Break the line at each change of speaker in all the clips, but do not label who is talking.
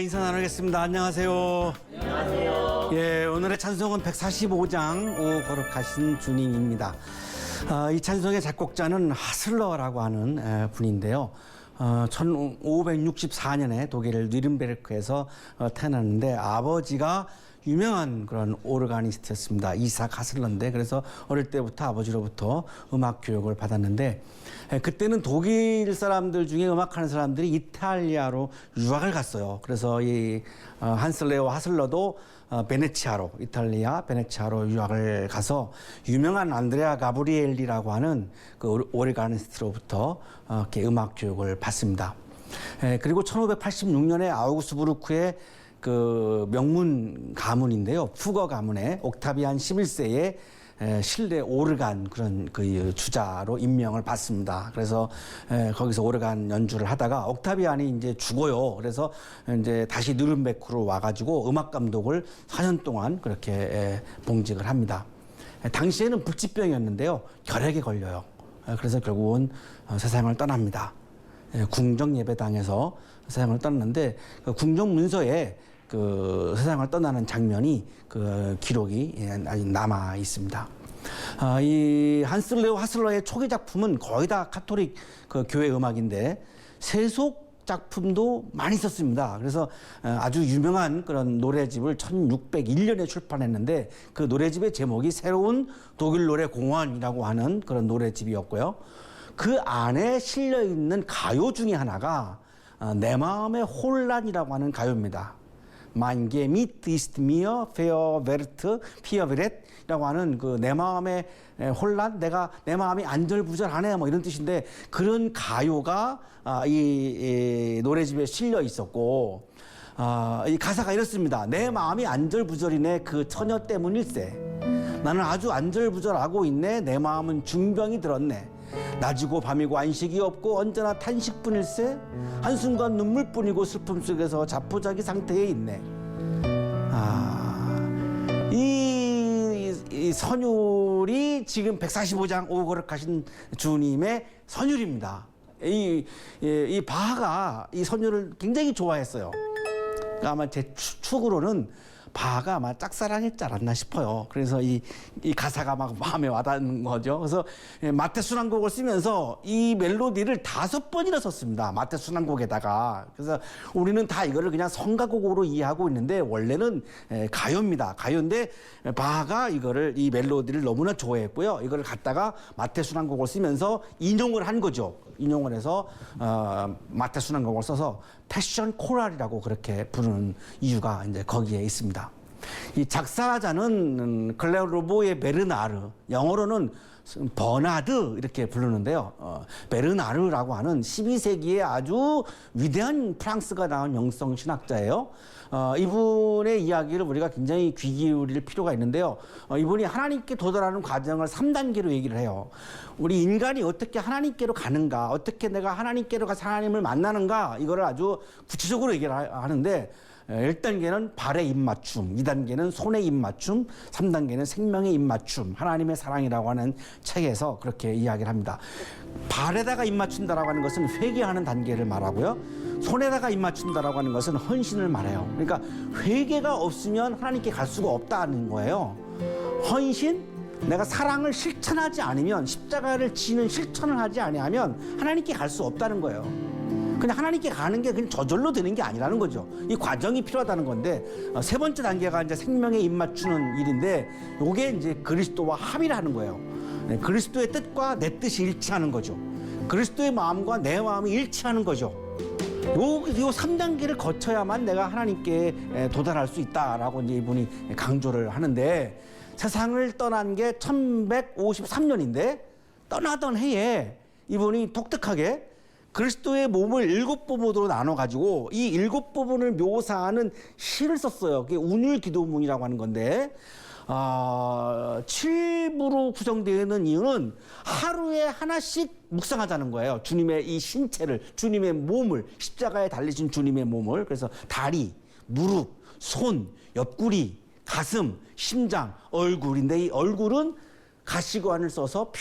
인사 나누겠습니다. 안녕하세요. 안녕하세요. 예, 오늘의 찬송은 145장 오 거룩하신 주님입니다. 이 찬송의 작곡자는 하슬러라고 하는 분인데요. 1564년에 독일 뉘른베르크에서 태어났는데 아버지가 유명한 그런 오르가니스트였습니다. 이삭 하슬러인데 그래서 어릴 때부터 아버지로부터 음악 교육을 받았는데 그때는 독일 사람들 중에 음악하는 사람들이 이탈리아로 유학을 갔어요. 그래서 이 한슬레오 하슬러도 베네치아로 이탈리아 베네치아로 유학을 가서 유명한 안드레아 가브리엘리라고 하는 그 오르가니스트로부터 이렇게 음악 교육을 받습니다. 그리고 1586년에 아우구스부르크의 그 명문 가문인데요. 푸거 가문의 옥타비안 11세의 실내 오르간 그런 그 주자로 임명을 받습니다. 그래서 거기서 오르간 연주를 하다가 옥타비안이 이제 죽어요. 그래서 이제 다시 느른베르크로 와가지고 음악 감독을 4년 동안 그렇게 봉직을 합니다. 당시에는 불치병이었는데요. 결핵에 걸려요. 그래서 결국은 세상을 떠납니다. 궁정 예배당에서 세상을 떠났는데 그 궁정 문서에 그 세상을 떠나는 장면이 그 기록이 아직 남아 있습니다. 이 한슬레오 하슬러의 초기 작품은 거의 다 카톨릭 그 교회 음악인데 세속 작품도 많이 썼습니다. 그래서 아주 유명한 그런 노래집을 1601년에 출판했는데 그 노래집의 제목이 새로운 독일 노래 공원이라고 하는 그런 노래집이었고요. 그 안에 실려 있는 가요 중에 하나가 내 마음의 혼란이라고 하는 가요입니다. Mein Gemüt ist mir verwirrt, 피어베렛이라고 하는 그 내 마음의 혼란, 내 마음이 안절부절하네 뭐 이런 뜻인데 그런 가요가 이 노래집에 실려 있었고 이 가사가 이렇습니다. 내 마음이 안절부절이네 그 처녀 때문일세. 나는 아주 안절부절하고 있네. 내 마음은 중병이 들었네. 낮이고 밤이고 안식이 없고 언제나 탄식뿐일세. 한순간 눈물뿐이고 슬픔 속에서 자포자기 상태에 있네. 이 선율이 지금 145장 오 거룩하신 주님의 선율입니다. 이 바하가 이 선율을 굉장히 좋아했어요. 그러니까 아마 제 축으로는 바하가 아마 짝사랑했지 않았나 싶어요. 그래서 이 가사가 막 마음에 와닿는 거죠. 그래서 마태순환곡을 쓰면서 이 멜로디를 5번이나 썼습니다. 마태순환곡에다가. 그래서 우리는 다 이거를 그냥 성가곡으로 이해하고 있는데 원래는 가요입니다. 가요인데 바하가 이 멜로디를 너무나 좋아했고요. 이걸 갖다가 마태순환곡을 쓰면서 인용을 한 거죠. 인용을 해서 마태순환곡을 써서 패션 코랄이라고 그렇게 부르는 이유가 이제 거기에 있습니다. 이 작사자는 클레르보의 베르나르, 영어로는 버나드 이렇게 부르는데요. 베르나르라고 하는 12세기에 아주 위대한 프랑스가 나온 영성 신학자예요. 이분의 이야기를 우리가 굉장히 귀 기울일 필요가 있는데요. 이분이 하나님께 도달하는 과정을 3단계로 얘기를 해요. 우리 인간이 어떻게 하나님께로 가는가, 어떻게 내가 하나님께로 가서 하나님을 만나는가, 이거를 아주 구체적으로 얘기를 하는데 1단계는 발의 입맞춤, 2단계는 손의 입맞춤, 3단계는 생명의 입맞춤, 하나님의 사랑이라고 하는 책에서 그렇게 이야기를 합니다. 발에다가 입맞춘다라고 하는 것은 회개하는 단계를 말하고요. 손에다가 입맞춘다라고 하는 것은 헌신을 말해요. 그러니까 회개가 없으면 하나님께 갈 수가 없다는 거예요. 헌신, 내가 사랑을 실천하지 않으면, 십자가를 지는 실천을 하지 아니하면 하나님께 갈 수 없다는 거예요. 그냥 하나님께 가는 게 그냥 저절로 되는 게 아니라는 거죠. 이 과정이 필요하다는 건데, 세 번째 단계가 이제 생명에 입맞추는 일인데, 요게 이제 그리스도와 합의를 하는 거예요. 그리스도의 뜻과 내 뜻이 일치하는 거죠. 그리스도의 마음과 내 마음이 일치하는 거죠. 요 3단계를 거쳐야만 내가 하나님께 도달할 수 있다라고 이제 이분이 강조를 하는데, 세상을 떠난 게 1153년인데, 떠나던 해에 이분이 독특하게 그리스도의 몸을 7부분으로 나눠가지고 이 7부분을 묘사하는 시를 썼어요. 그게 운율기도문이라고 하는 건데 7부로 구성되어 있는 이유는 하루에 하나씩 묵상하자는 거예요. 주님의 이 신체를, 주님의 몸을, 십자가에 달리신 주님의 몸을. 그래서 다리, 무릎, 손, 옆구리, 가슴, 심장, 얼굴인데 이 얼굴은 가시관을 써서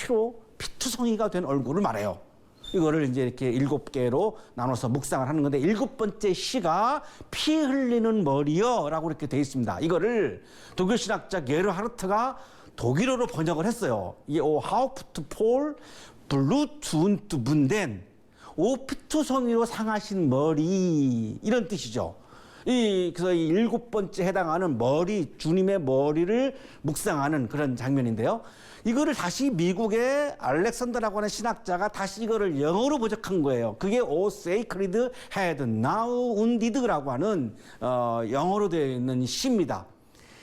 피투성이가 된 얼굴을 말해요. 이거를 이제 이렇게 7개로 나눠서 묵상을 하는 건데 7번째 시가 피 흘리는 머리여라고 이렇게 되어 있습니다. 이거를 독일 신학자 게르하르트가 독일어로 번역을 했어요. 이게 하우프트폴 블루트 운트 분덴 피투성이로 상하신 머리 이런 뜻이죠. 그래서 이 7번째 해당하는 머리, 주님의 머리를 묵상하는 그런 장면인데요. 이거를 다시 미국의 알렉산더라고 하는 신학자가 다시 이거를 영어로 번역한 거예요. 그게 O Sacred Head Now Wounded라고 하는 영어로 되어 있는 시입니다.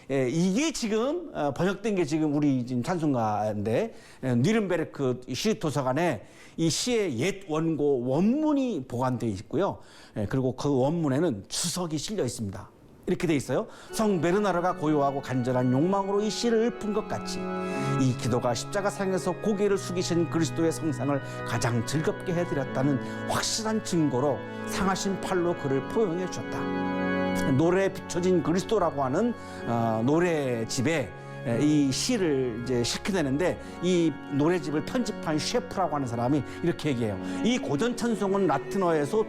이게 지금 번역된 게 지금 우리 지금 찬송가인데 뉘른베르크 시도서관에 이 시의 옛 원고 원문이 보관되어 있고요. 그리고 그 원문에는 추석이 실려 있습니다. 이렇게 돼 있어요. 성 베르나르가 고요하고 간절한 욕망으로 이 시를 읊은 것 같이 이 기도가 십자가상에서 고개를 숙이신 그리스도의 성상을 가장 즐겁게 해드렸다는 확실한 증거로 상하신 팔로 그를 포용해 주었다. 노래에 비춰진 그리스도라고 하는 노래집에 이 시를 이제 실켜내는데 이 노래집을 편집한 셰프라고 하는 사람이 이렇게 얘기해요. 이 고전 찬송은 라틴어에서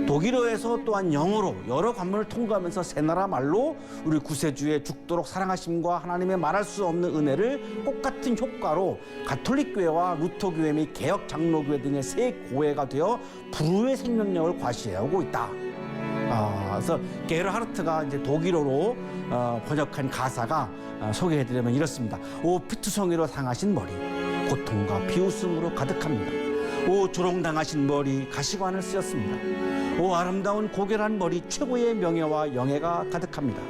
독일어에서 또한 영어로 여러 관문을 통과하면서 세 나라 말로 우리 구세주의 죽도록 사랑하심과 하나님의 말할 수 없는 은혜를 똑같은 효과로 가톨릭 교회와 루터 교회 및 개혁 장로교회 등의 세 교회가 되어 불후의 생명력을 과시해오고 있다. 그래서 게르하르트가 이제 독일어로 번역한 가사가 소개해드리면 이렇습니다. 오 피투성이로 상하신 머리, 고통과 비웃음으로 가득합니다. 오 조롱당하신 머리, 가시관을 쓰였습니다. 오 아름다운 고결한 머리, 최고의 명예와 영예가 가득합니다.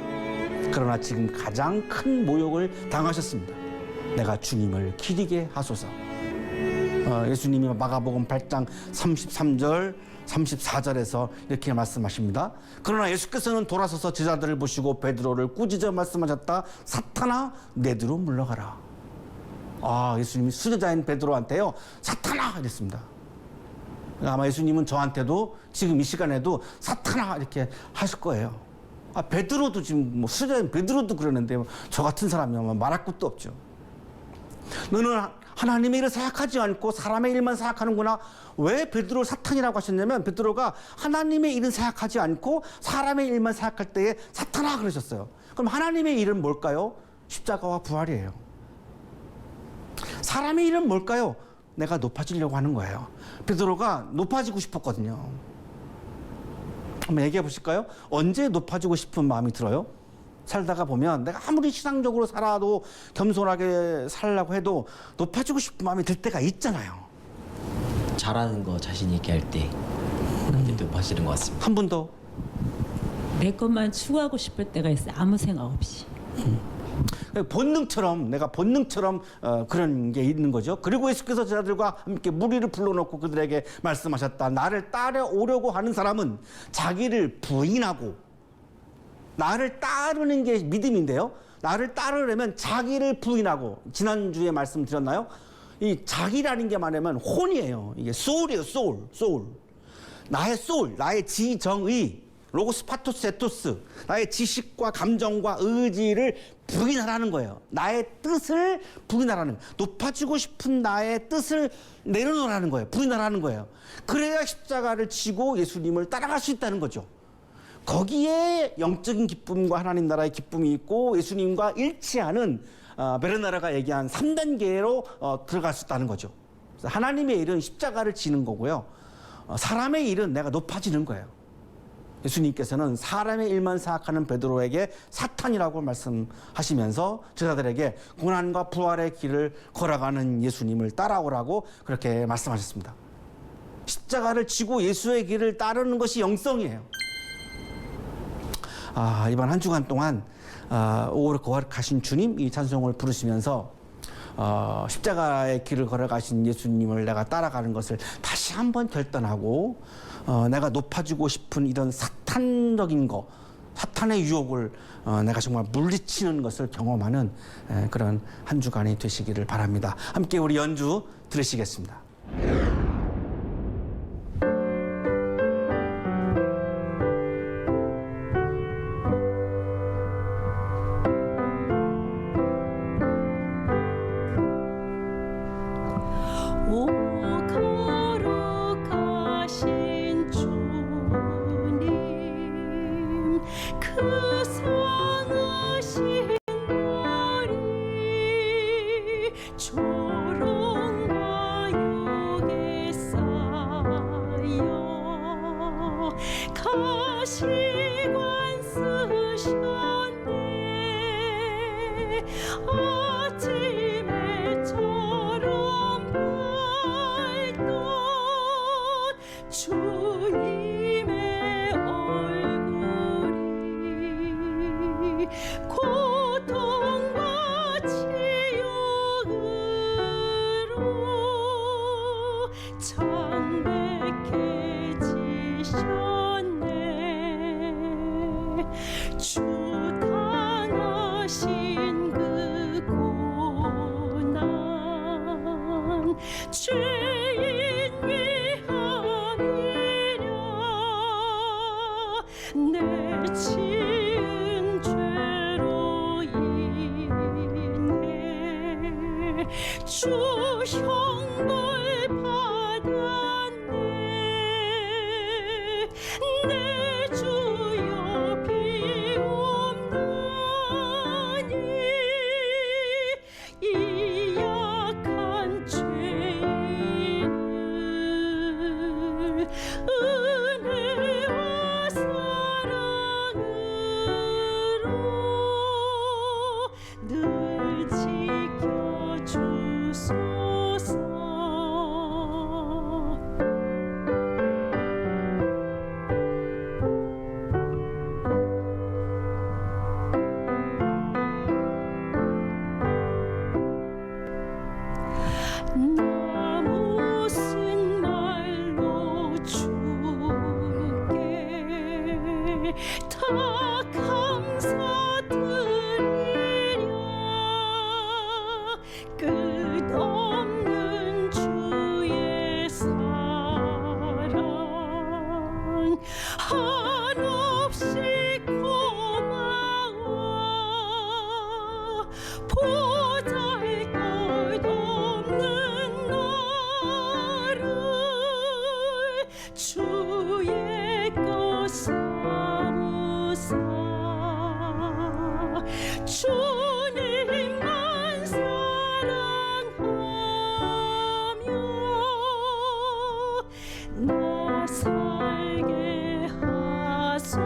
그러나 지금 가장 큰 모욕을 당하셨습니다. 내가 주님을 기리게 하소서. 예수님이 마가복음 8장 33절 34절에서 이렇게 말씀하십니다. 그러나 예수께서는 돌아서서 제자들을 보시고 베드로를 꾸짖어 말씀하셨다. 사탄아 내 뒤로 물러가라. 예수님이 수제자인 베드로한테요 사탄아 이랬습니다. 아마 예수님은 저한테도 지금 이 시간에도 사탄아 이렇게 하실 거예요. 베드로도 지금 수제자인 베드로도 그러는데 저 같은 사람이 아마 말할 것도 없죠. 너는 하나님의 일을 생각하지 않고 사람의 일만 생각하는구나. 왜 베드로를 사탄이라고 하셨냐면 베드로가 하나님의 일은 생각하지 않고 사람의 일만 생각할 때에 사탄아 그러셨어요. 그럼 하나님의 일은 뭘까요? 십자가와 부활이에요. 사람의 일은 뭘까요? 내가 높아지려고 하는 거예요. 베드로가 높아지고 싶었거든요. 한번 얘기해 보실까요? 언제 높아지고 싶은 마음이 들어요? 살다가 보면 내가 아무리 신앙적으로 살아도 겸손하게 살려고 해도 높아지고 싶은 마음이 들 때가 있잖아요.
잘하는 거 자신 있게 할 때 그때 높아지는 것 같습니다.
한 분 더.
내 것만 추구하고 싶을 때가 있어요. 아무 생각 없이.
본능처럼 내가 본능처럼 그런 게 있는 거죠. 그리고 예수께서 제자들과 함께 무리를 불러놓고 그들에게 말씀하셨다. 나를 따라오려고 하는 사람은 자기를 부인하고 나를 따르는 게 믿음인데요. 나를 따르려면 자기를 부인하고 지난주에 말씀드렸나요? 이 자기라는 게 말하면 혼이에요. 이게 소울이에요. 소울. 나의 소울, 나의 지정의, 로고스 파토스 에토스, 나의 지식과 감정과 의지를 부인하라는 거예요. 나의 뜻을 부인하라는 거예요. 높아지고 싶은 나의 뜻을 내려놓으라는 거예요. 부인하라는 거예요. 그래야 십자가를 지고 예수님을 따라갈 수 있다는 거죠. 거기에 영적인 기쁨과 하나님 나라의 기쁨이 있고 예수님과 일치하는 베르나르가 얘기한 3단계로 들어갈 수 있다는 거죠. 하나님의 일은 십자가를 지는 거고요. 사람의 일은 내가 높아지는 거예요. 예수님께서는 사람의 일만 생각하는 베드로에게 사탄이라고 말씀하시면서 제자들에게 고난과 부활의 길을 걸어가는 예수님을 따라오라고 그렇게 말씀하셨습니다. 십자가를 지고 예수의 길을 따르는 것이 영성이에요. 이번 한 주간 동안 오래 거룩하신 주님 이 찬송을 부르시면서 십자가의 길을 걸어가신 예수님을 내가 따라가는 것을 다시 한번 결단하고 내가 높아지고 싶은 이런 사탄적인 거, 사탄의 유혹을 내가 정말 물리치는 것을 경험하는 그런 한 주간이 되시기를 바랍니다. 함께 우리 연주 들으시겠습니다.
오
조롱가욕에 쌓여 가시관 쓰셨네. 아침에처럼 밝던 주님의 얼굴이 고통과 치욕으로 창백해지셨네. 주 당하신 그 고난 죄인 위함이랴. 내 지은 죄로 인해 주 형벌 받았네. 내 주여 비옵나니 이 약한 죄인을 은혜와 사랑으로 늘 지켜주소서. 나 무슨 말로 주께 다 감사드리랴. 끝없는 주의 사랑 한없이 고마워. 보잘것없는 나를 주의 것 삼으사 주님만 사랑하며 나 살게 하소서.